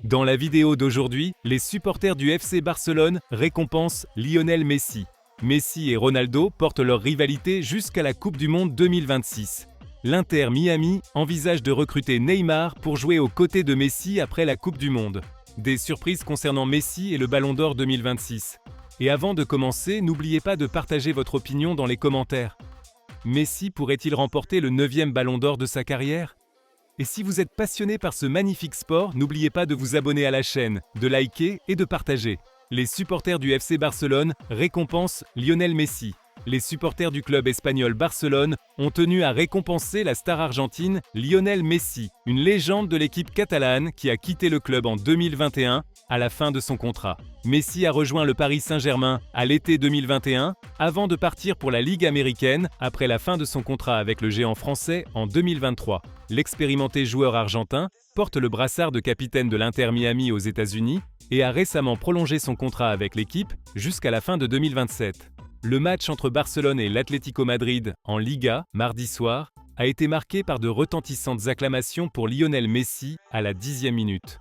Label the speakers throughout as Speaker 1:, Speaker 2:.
Speaker 1: Dans la vidéo d'aujourd'hui, les supporters du FC Barcelone récompensent Lionel Messi. Messi et Ronaldo portent leur rivalité jusqu'à la Coupe du Monde 2026. L'Inter Miami envisage de recruter Neymar pour jouer aux côtés de Messi après la Coupe du Monde. Des surprises concernant Messi et le Ballon d'Or 2026. Et avant de commencer, n'oubliez pas de partager votre opinion dans les commentaires. Messi pourrait-il remporter le 9e Ballon d'Or de sa carrière ? Et si vous êtes passionné par ce magnifique sport, n'oubliez pas de vous abonner à la chaîne, de liker et de partager. Les supporters du FC Barcelone récompensent Lionel Messi. Les supporters du club espagnol Barcelone ont tenu à récompenser la star argentine Lionel Messi, une légende de l'équipe catalane qui a quitté le club en 2021 à la fin de son contrat. Messi a rejoint le Paris Saint-Germain à l'été 2021 avant de partir pour la Ligue américaine après la fin de son contrat avec le géant français en 2023. L'expérimenté joueur argentin porte le brassard de capitaine de l'Inter Miami aux États-Unis et a récemment prolongé son contrat avec l'équipe jusqu'à la fin de 2027. Le match entre Barcelone et l'Atlético Madrid en Liga, mardi soir, a été marqué par de retentissantes acclamations pour Lionel Messi à la 10e minute.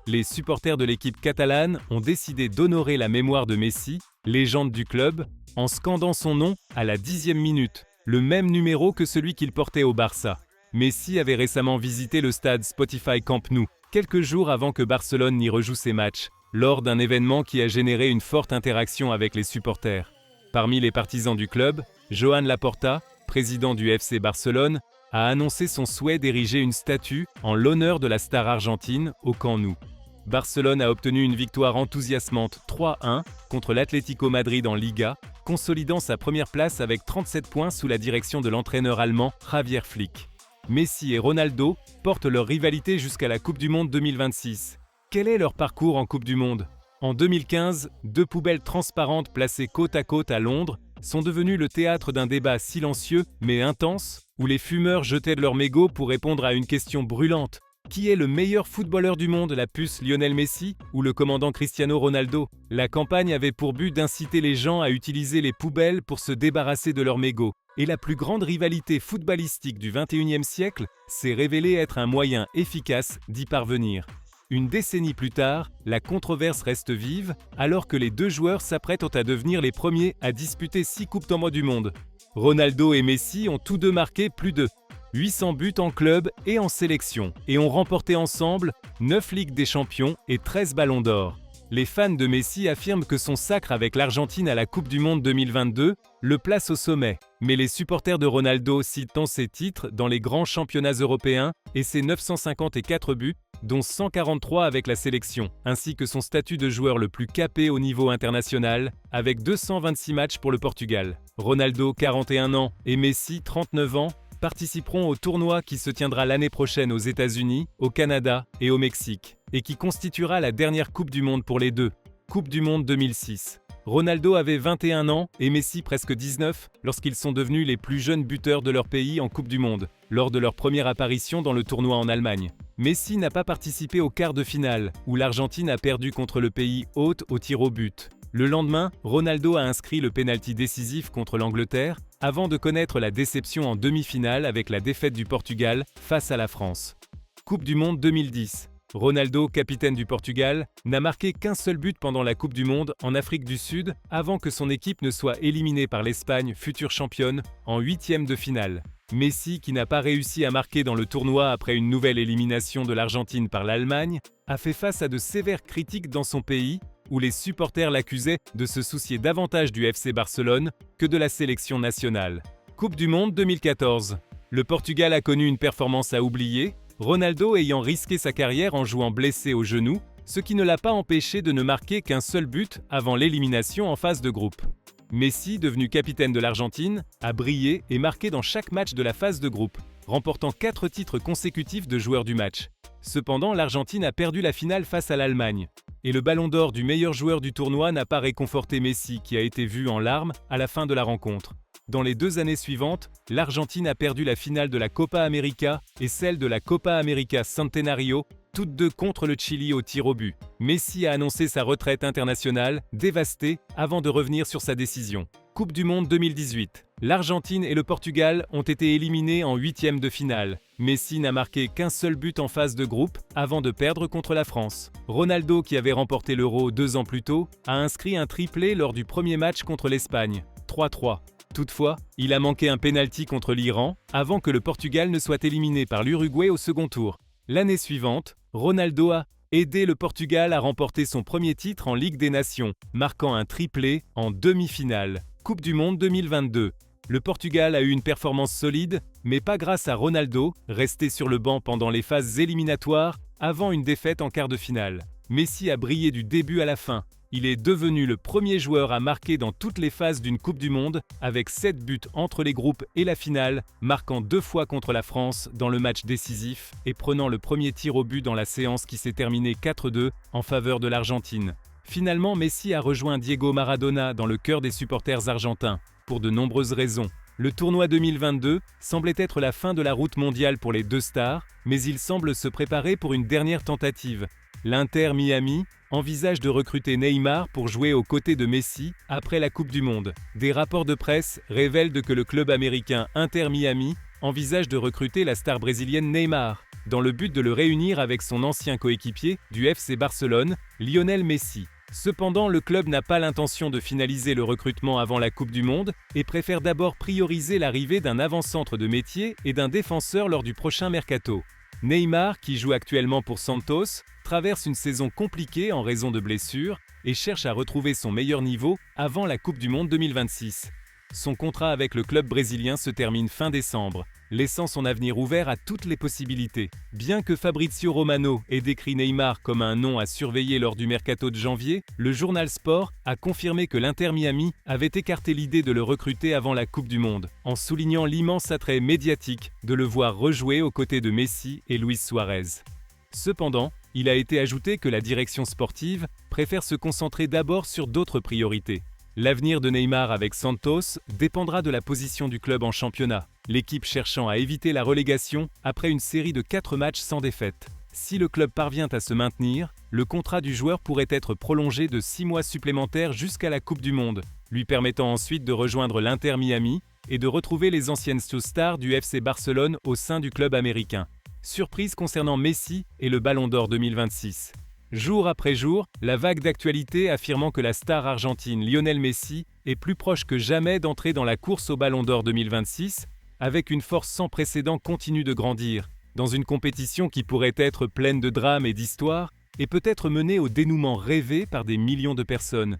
Speaker 1: Les supporters de l'équipe catalane ont décidé d'honorer la mémoire de Messi, légende du club, en scandant son nom à la 10e minute, le même numéro que celui qu'il portait au Barça. Messi avait récemment visité le stade Spotify Camp Nou, quelques jours avant que Barcelone n'y rejoue ses matchs, lors d'un événement qui a généré une forte interaction avec les supporters. Parmi les partisans du club, Joan Laporta, président du FC Barcelone, a annoncé son souhait d'ériger une statue en l'honneur de la star argentine au Camp Nou. Barcelone a obtenu une victoire enthousiasmante 3-1 contre l'Atlético Madrid en Liga, consolidant sa première place avec 37 points sous la direction de l'entraîneur allemand Javier Flick. Messi et Ronaldo portent leur rivalité jusqu'à la Coupe du Monde 2026. Quel est leur parcours en Coupe du Monde ? En 2015, deux poubelles transparentes placées côte à côte à Londres sont devenues le théâtre d'un débat silencieux mais intense où les fumeurs jetaient de leurs mégots pour répondre à une question brûlante. Qui est le meilleur footballeur du monde, la puce Lionel Messi ou le commandant Cristiano Ronaldo ? La campagne avait pour but d'inciter les gens à utiliser les poubelles pour se débarrasser de leurs mégots. Et la plus grande rivalité footballistique du XXIe siècle s'est révélée être un moyen efficace d'y parvenir. Une décennie plus tard, la controverse reste vive alors que les deux joueurs s'apprêtent à devenir les premiers à disputer 6 Coupes du Monde. Ronaldo et Messi ont tous deux marqué plus de 800 buts en club et en sélection et ont remporté ensemble 9 Ligues des Champions et 13 Ballons d'Or. Les fans de Messi affirment que son sacre avec l'Argentine à la Coupe du Monde 2022 le place au sommet. Mais les supporters de Ronaldo citent ses titres dans les grands championnats européens et ses 954 buts, dont 143 avec la sélection, ainsi que son statut de joueur le plus capé au niveau international, avec 226 matchs pour le Portugal. Ronaldo, 41 ans, et Messi, 39 ans, participeront au tournoi qui se tiendra l'année prochaine aux États-Unis, au Canada et au Mexique, et qui constituera la dernière Coupe du Monde pour les deux, Coupe du Monde 2006. Ronaldo avait 21 ans et Messi presque 19 lorsqu'ils sont devenus les plus jeunes buteurs de leur pays en Coupe du Monde, lors de leur première apparition dans le tournoi en Allemagne. Messi n'a pas participé au quart de finale, où l'Argentine a perdu contre le pays hôte au tir au but. Le lendemain, Ronaldo a inscrit le pénalty décisif contre l'Angleterre, avant de connaître la déception en demi-finale avec la défaite du Portugal face à la France. Coupe du Monde 2010. Ronaldo, capitaine du Portugal, n'a marqué qu'un seul but pendant la Coupe du Monde en Afrique du Sud avant que son équipe ne soit éliminée par l'Espagne, future championne, en 8e de finale. Messi, qui n'a pas réussi à marquer dans le tournoi après une nouvelle élimination de l'Argentine par l'Allemagne, a fait face à de sévères critiques dans son pays, où les supporters l'accusaient de se soucier davantage du FC Barcelone que de la sélection nationale. Coupe du Monde 2014. Le Portugal a connu une performance à oublier, Ronaldo ayant risqué sa carrière en jouant blessé au genou, ce qui ne l'a pas empêché de ne marquer qu'un seul but avant l'élimination en phase de groupe. Messi, devenu capitaine de l'Argentine, a brillé et marqué dans chaque match de la phase de groupe, remportant 4 titres consécutifs de joueur du match. Cependant, l'Argentine a perdu la finale face à l'Allemagne. Et le ballon d'or du meilleur joueur du tournoi n'a pas réconforté Messi, qui a été vu en larmes à la fin de la rencontre. Dans les 2 années suivantes, l'Argentine a perdu la finale de la Copa América et celle de la Copa América Centenario, toutes deux contre le Chili au tir au but. Messi a annoncé sa retraite internationale, dévasté, avant de revenir sur sa décision. Coupe du Monde 2018. L'Argentine et le Portugal ont été éliminés en 8e de finale. Messi n'a marqué qu'un seul but en phase de groupe avant de perdre contre la France. Ronaldo, qui avait remporté l'Euro 2 ans plus tôt, a inscrit un triplé lors du premier match contre l'Espagne, 3-3. Toutefois, il a manqué un pénalty contre l'Iran avant que le Portugal ne soit éliminé par l'Uruguay au second tour. L'année suivante, Ronaldo a aidé le Portugal à remporter son premier titre en Ligue des Nations, marquant un triplé en demi-finale. Coupe du Monde 2022. Le Portugal a eu une performance solide, mais pas grâce à Ronaldo, resté sur le banc pendant les phases éliminatoires avant une défaite en quart de finale. Messi a brillé du début à la fin. Il est devenu le premier joueur à marquer dans toutes les phases d'une Coupe du Monde, avec 7 buts entre les groupes et la finale, marquant 2 fois contre la France dans le match décisif et prenant le premier tir au but dans la séance qui s'est terminée 4-2 en faveur de l'Argentine. Finalement, Messi a rejoint Diego Maradona dans le cœur des supporters argentins, pour de nombreuses raisons. Le tournoi 2022 semblait être la fin de la route mondiale pour les deux stars, mais il semble se préparer pour une dernière tentative. L'Inter Miami envisage de recruter Neymar pour jouer aux côtés de Messi après la Coupe du Monde. Des rapports de presse révèlent que le club américain Inter Miami envisage de recruter la star brésilienne Neymar, dans le but de le réunir avec son ancien coéquipier du FC Barcelone, Lionel Messi. Cependant, le club n'a pas l'intention de finaliser le recrutement avant la Coupe du Monde et préfère d'abord prioriser l'arrivée d'un avant-centre de métier et d'un défenseur lors du prochain mercato. Neymar, qui joue actuellement pour Santos, traverse une saison compliquée en raison de blessures et cherche à retrouver son meilleur niveau avant la Coupe du Monde 2026. Son contrat avec le club brésilien se termine fin décembre, laissant son avenir ouvert à toutes les possibilités. Bien que Fabrizio Romano ait décrit Neymar comme un nom à surveiller lors du mercato de janvier, le journal Sport a confirmé que l'Inter Miami avait écarté l'idée de le recruter avant la Coupe du Monde, en soulignant l'immense attrait médiatique de le voir rejouer aux côtés de Messi et Luis Suarez. Cependant, il a été ajouté que la direction sportive préfère se concentrer d'abord sur d'autres priorités. L'avenir de Neymar avec Santos dépendra de la position du club en championnat, l'équipe cherchant à éviter la relégation après une série de 4 matchs sans défaite. Si le club parvient à se maintenir, le contrat du joueur pourrait être prolongé de 6 mois supplémentaires jusqu'à la Coupe du Monde, lui permettant ensuite de rejoindre l'Inter Miami et de retrouver les anciennes stars du FC Barcelone au sein du club américain. Surprise concernant Messi et le Ballon d'Or 2026. Jour après jour, la vague d'actualité affirmant que la star argentine Lionel Messi est plus proche que jamais d'entrer dans la course au Ballon d'Or 2026, avec une force sans précédent continue de grandir, dans une compétition qui pourrait être pleine de drames et d'histoires, et peut-être menée au dénouement rêvé par des millions de personnes.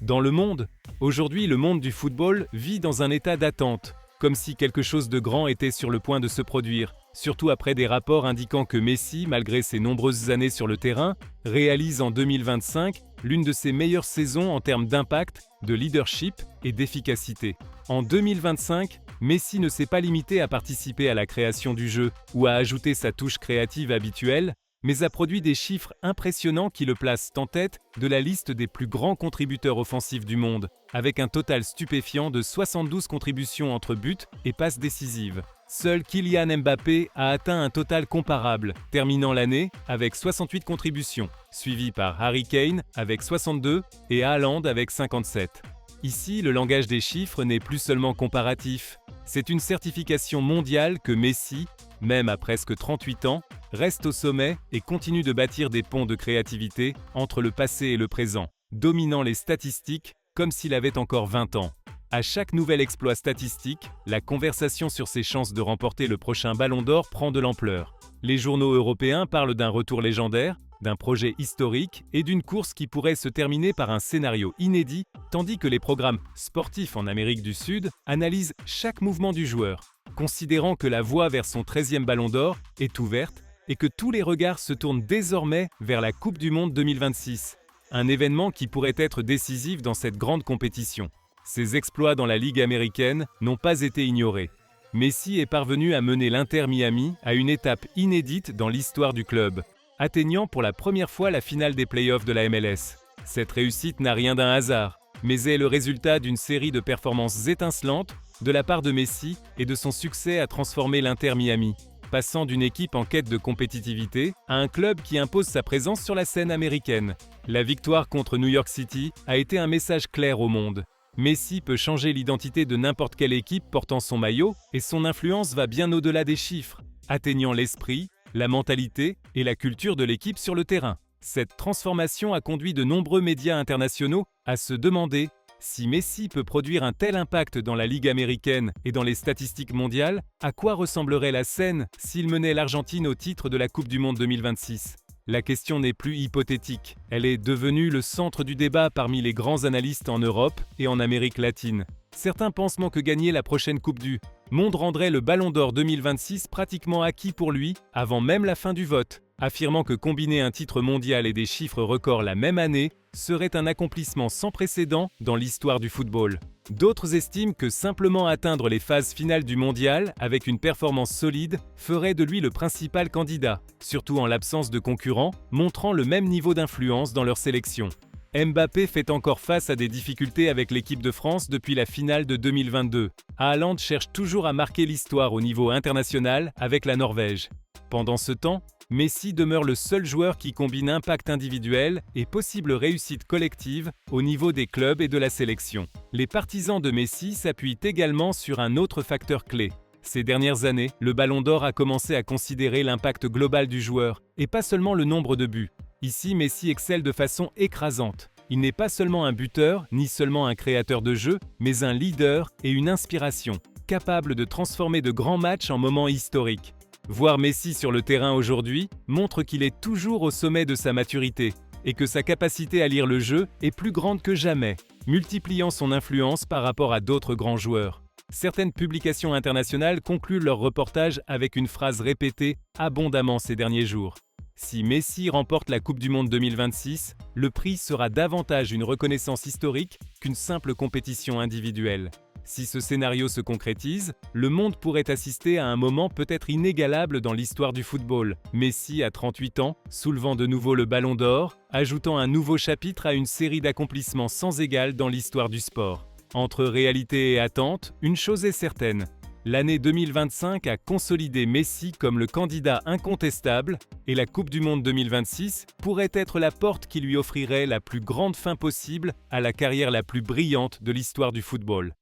Speaker 1: Dans le monde, aujourd'hui le monde du football vit dans un état d'attente, comme si quelque chose de grand était sur le point de se produire, surtout après des rapports indiquant que Messi, malgré ses nombreuses années sur le terrain, réalise en 2025 l'une de ses meilleures saisons en termes d'impact, de leadership et d'efficacité. En 2025, Messi ne s'est pas limité à participer à la création du jeu ou à ajouter sa touche créative habituelle, mais a produit des chiffres impressionnants qui le placent en tête de la liste des plus grands contributeurs offensifs du monde, avec un total stupéfiant de 72 contributions entre buts et passes décisives. Seul Kylian Mbappé a atteint un total comparable, terminant l'année avec 68 contributions, suivi par Harry Kane avec 62 et Haaland avec 57. Ici, le langage des chiffres n'est plus seulement comparatif, c'est une certification mondiale que Messi, même à presque 38 ans, reste au sommet et continue de bâtir des ponts de créativité entre le passé et le présent, dominant les statistiques comme s'il avait encore 20 ans. À chaque nouvel exploit statistique, la conversation sur ses chances de remporter le prochain Ballon d'Or prend de l'ampleur. Les journaux européens parlent d'un retour légendaire, d'un projet historique et d'une course qui pourrait se terminer par un scénario inédit, tandis que les programmes sportifs en Amérique du Sud analysent chaque mouvement du joueur, considérant que la voie vers son 13e Ballon d'Or est ouverte et que tous les regards se tournent désormais vers la Coupe du Monde 2026, un événement qui pourrait être décisif dans cette grande compétition. Ses exploits dans la Ligue américaine n'ont pas été ignorés. Messi est parvenu à mener l'Inter Miami à une étape inédite dans l'histoire du club, atteignant pour la première fois la finale des playoffs de la MLS. Cette réussite n'a rien d'un hasard, mais est le résultat d'une série de performances étincelantes de la part de Messi et de son succès à transformer l'Inter Miami, passant d'une équipe en quête de compétitivité à un club qui impose sa présence sur la scène américaine. La victoire contre New York City a été un message clair au monde. Messi peut changer l'identité de n'importe quelle équipe portant son maillot et son influence va bien au-delà des chiffres. atteignant l'esprit, la mentalité et la culture de l'équipe sur le terrain. Cette transformation a conduit de nombreux médias internationaux à se demander si Messi peut produire un tel impact dans la Ligue américaine et dans les statistiques mondiales, à quoi ressemblerait la scène s'il menait l'Argentine au titre de la Coupe du Monde 2026 ? La question n'est plus hypothétique, elle est devenue le centre du débat parmi les grands analystes en Europe et en Amérique latine. Certains pensent que gagner la prochaine Coupe du Monde rendrait le Ballon d'Or 2026 pratiquement acquis pour lui avant même la fin du vote, affirmant que combiner un titre mondial et des chiffres records la même année serait un accomplissement sans précédent dans l'histoire du football. D'autres estiment que simplement atteindre les phases finales du mondial avec une performance solide ferait de lui le principal candidat, surtout en l'absence de concurrents, montrant le même niveau d'influence dans leur sélection. Mbappé fait encore face à des difficultés avec l'équipe de France depuis la finale de 2022. Haaland cherche toujours à marquer l'histoire au niveau international avec la Norvège. Pendant ce temps, Messi demeure le seul joueur qui combine impact individuel et possible réussite collective au niveau des clubs et de la sélection. Les partisans de Messi s'appuient également sur un autre facteur clé. Ces dernières années, le Ballon d'Or a commencé à considérer l'impact global du joueur, et pas seulement le nombre de buts. Ici, Messi excelle de façon écrasante. Il n'est pas seulement un buteur, ni seulement un créateur de jeu, mais un leader et une inspiration, capable de transformer de grands matchs en moments historiques. Voir Messi sur le terrain aujourd'hui montre qu'il est toujours au sommet de sa maturité et que sa capacité à lire le jeu est plus grande que jamais, multipliant son influence par rapport à d'autres grands joueurs. Certaines publications internationales concluent leur reportage avec une phrase répétée abondamment ces derniers jours. Si Messi remporte la Coupe du Monde 2026, le prix sera davantage une reconnaissance historique qu'une simple compétition individuelle. Si ce scénario se concrétise, le monde pourrait assister à un moment peut-être inégalable dans l'histoire du football. Messi a 38 ans, soulevant de nouveau le Ballon d'Or, ajoutant un nouveau chapitre à une série d'accomplissements sans égal dans l'histoire du sport. Entre réalité et attente, une chose est certaine. L'année 2025 a consolidé Messi comme le candidat incontestable et la Coupe du Monde 2026 pourrait être la porte qui lui offrirait la plus grande fin possible à la carrière la plus brillante de l'histoire du football.